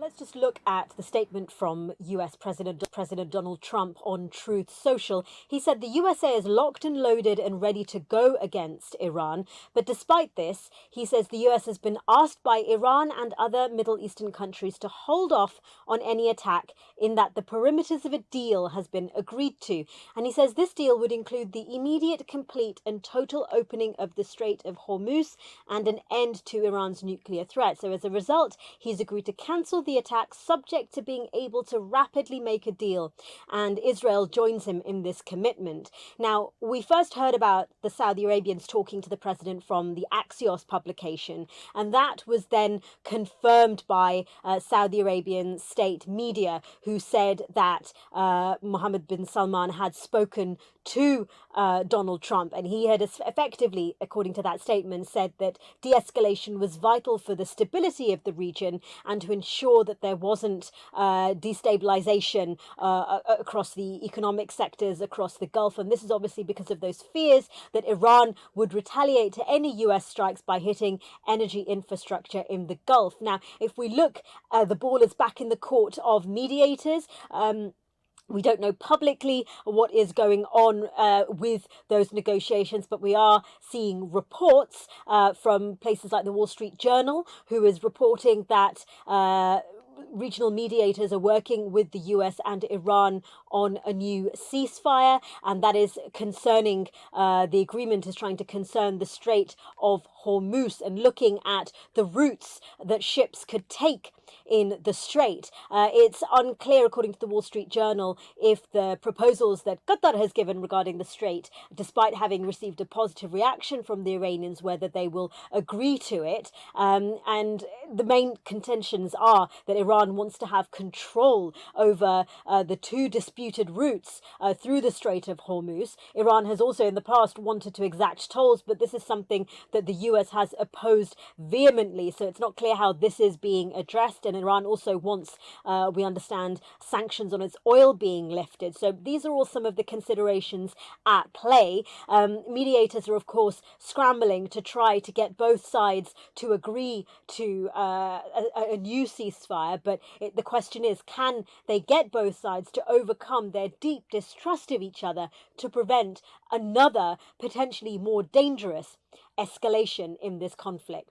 Let's just look at the statement from US President Donald Trump on Truth Social. He said the USA is locked and loaded and ready to go against Iran. But despite this, he says the US has been asked by Iran and other Middle Eastern countries to hold off on any attack, in that the perimeters of a deal has been agreed to. And he says this deal would include the immediate, complete and total opening of the Strait of Hormuz and an end to Iran's nuclear threat. So as a result, he's agreed to cancel the attack, subject to being able to rapidly make a deal. And Israel joins him in this commitment. Now, we first heard about the Saudi Arabians talking to the president from the Axios publication, and that was then confirmed by Saudi Arabian state media, who said that Mohammed bin Salman had spoken to Donald Trump, and he had effectively, according to that statement, said that de-escalation was vital for the stability of the region and to ensure that there wasn't destabilization across the economic sectors across the Gulf. And this is obviously because of those fears that Iran would retaliate to any US strikes by hitting energy infrastructure in the Gulf. Now, if we look, the ball is back in the court of mediators. We don't know publicly what is going on with those negotiations, but we are seeing reports from places like the Wall Street Journal, who is reporting that regional mediators are working with the US and Iran on a new ceasefire, and that is concerning, the agreement is trying to concern the Strait of Hormuz and looking at the routes that ships could take in the strait. It's unclear, according to the Wall Street Journal, if the proposals that Qatar has given regarding the strait, despite having received a positive reaction from the Iranians, whether they will agree to it. And the main contentions are that Iran wants to have control over the two disputed routes through the Strait of Hormuz. Iran has also in the past wanted to exact tolls, but this is something that the US has opposed vehemently. So it's not clear how this is being addressed. And Iran also wants, we understand, sanctions on its oil being lifted. So these are all some of the considerations at play. Mediators are, of course, scrambling to try to get both sides to agree to a new ceasefire. But the question is, can they get both sides to overcome their deep distrust of each other to prevent another potentially more dangerous escalation in this conflict?